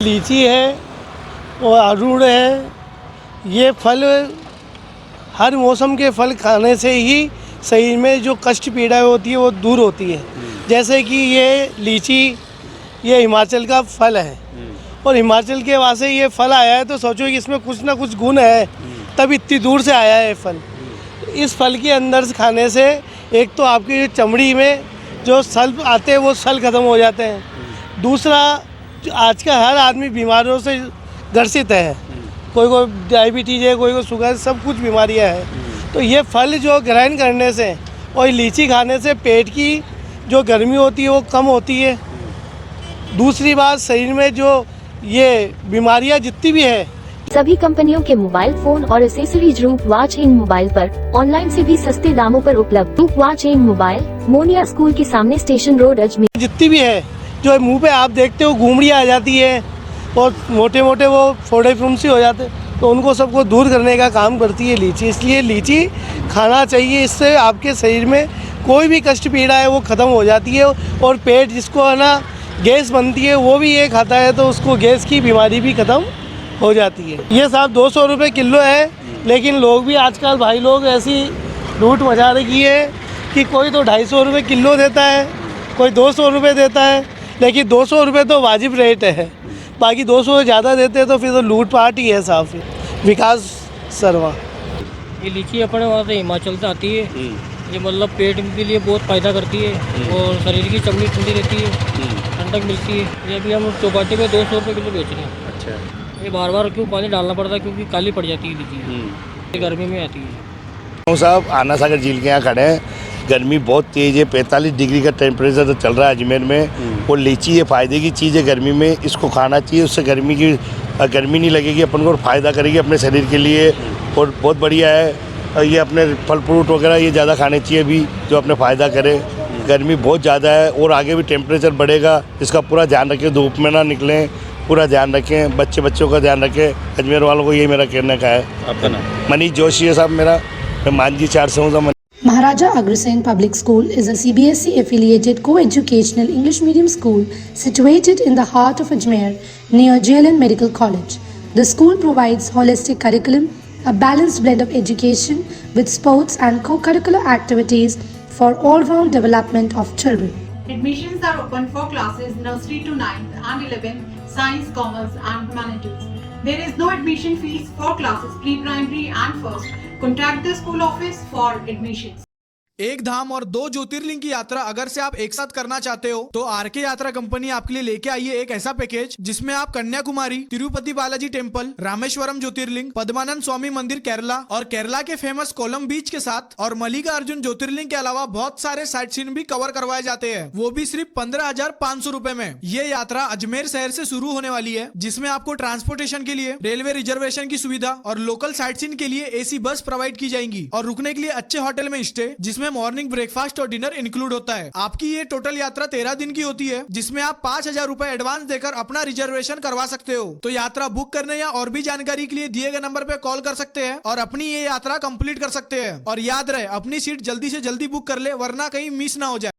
लीची है और अमरूद है, ये फल हर मौसम के फल खाने से ही शरीर में जो कष्ट पीड़ा होती है वो दूर होती है। जैसे कि ये लीची, ये हिमाचल का फल है और हिमाचल के वहाँ से ये फल आया है, तो सोचो कि इसमें कुछ ना कुछ गुण है, तब इतनी दूर से आया है फल। इस फल के अंदर से खाने से एक तो आपकी चमड़ी में जो सल आते हैं वो सल ख़त्म हो जाते हैं। दूसरा, आज का हर आदमी बीमारियों से ग्रसित है, कोई को डायबिटीज़ है, कोई को शुगर, सब कुछ बीमारियां हैं। तो ये फल जो ग्रहण करने से और लीची खाने से पेट की जो गर्मी होती है वो कम होती है। दूसरी बात, शरीर में जो ये बीमारियां जितनी भी है, सभी कंपनियों के मोबाइल फोन और एसेसरीज रूप वॉच इन मोबाइल पर ऑनलाइन से भी सस्ते दामों पर उपलब्ध। रूप watch in mobile, Moniya school के सामने, स्टेशन रोड, अजमेर। जितनी भी है जो मुंह पे आप देखते हो घुमड़ियाँ आ जाती है और मोटे मोटे वो फोड़े फुंसी हो जाते, तो उनको सबको दूर करने का काम करती है लीची। इसलिए लीची खाना चाहिए, इससे आपके शरीर में कोई भी कष्ट पीड़ा है वो ख़त्म हो जाती है। और पेट जिसको है ना गैस बनती है, वो भी ये खाता है तो उसको गैस की बीमारी भी ख़त्म हो जाती है। ये साहब 200 रुपये किलो है, लेकिन लोग भी आजकल भाई लोग ऐसी लूट मचा रखी है कि कोई तो 250 रुपये किलो देता है, कोई 200 रुपये देता है, लेकिन 200 रुपये तो वाजिब रेट है, बाकी 200 से ज़्यादा देते हैं तो फिर तो लूट पाट ही है साहब। विकास सर्मा। ये लीची अपने वहाँ से हिमाचल से आती है। ये मतलब पेट के लिए बहुत फ़ायदा करती है और शरीर की चमड़ी ठंडी रहती है, ठंडक मिलती है। ये भी हम चौपाटी में 200 रुपये किलो बेच रहे हैं। अच्छा, ये बार बार क्यों पानी डालना पड़ता है, क्योंकि काली पड़ जाती है लीची, ये गर्मी में आती है। साहब आना सागर झील के यहाँ खड़े हैं। गर्मी बहुत तेज़ है, 45 डिग्री का टेम्परेचर तो चल रहा है अजमेर में। और लीची ये फ़ायदे की चीज़ है, गर्मी में इसको खाना चाहिए, उससे गर्मी नहीं लगेगी, अपन को फ़ायदा करेगी अपने शरीर के लिए और बहुत बढ़िया है। ये अपने फल फ्रूट वगैरह ये ज़्यादा खाने चाहिए अभी, जो अपने फ़ायदा करे। गर्मी बहुत ज़्यादा है और आगे भी टेम्परेचर बढ़ेगा, इसका पूरा ध्यान रखें, धूप में ना निकलें, पूरा ध्यान रखें, बच्चों का ध्यान रखें। अजमेर वालों को यही मेरा कहने का है। आपका नाम? मनीष जोशी है साहब मेरा, मैं मानजी 4 से हूँ। Maharaja Agrasen Public School is a CBSE affiliated co-educational English medium school situated in the heart of Ajmer near JLN Medical College. The school provides holistic curriculum, a balanced blend of education with sports and co-curricular activities for all-round development of children. Admissions are open for classes nursery to 9th and 11th, science, commerce and humanities. There is no admission fees for classes pre-primary and first. Contact the school office for admissions. एक धाम और 2 ज्योतिर्लिंग की यात्रा अगर से आप एक साथ करना चाहते हो तो आरके यात्रा कंपनी आपके लिए लेके आई है एक ऐसा पैकेज जिसमें आप कन्याकुमारी, तिरुपति बालाजी टेम्पल, रामेश्वरम ज्योतिर्लिंग, पद्मानंद स्वामी मंदिर केरला और केरला के फेमस कोलम बीच के साथ और मल्लिकार्जुन ज्योतिर्लिंग के अलावा बहुत सारे साइट सीन भी कवर करवाए जाते हैं, वो भी सिर्फ 15,500 रुपए में। ये यात्रा अजमेर शहर से शुरू होने वाली है, जिसमें आपको ट्रांसपोर्टेशन के लिए रेलवे रिजर्वेशन की सुविधा और लोकल साइट सीन के लिए एसी बस प्रोवाइड की जाएंगी और रुकने के लिए अच्छे होटल में स्टे, जिसमें मॉर्निंग ब्रेकफास्ट और डिनर इंक्लूड होता है। आपकी ये टोटल यात्रा 13 दिन की होती है, जिसमें आप 5,000 रुपए एडवांस देकर अपना रिजर्वेशन करवा सकते हो। तो यात्रा बुक करने या और भी जानकारी के लिए दिए गए नंबर पे कॉल कर सकते हैं और अपनी ये यात्रा कंप्लीट कर सकते हैं। और याद रहे, अपनी सीट जल्दी से जल्दी बुक कर ले, वरना कहीं मिस ना हो जाए।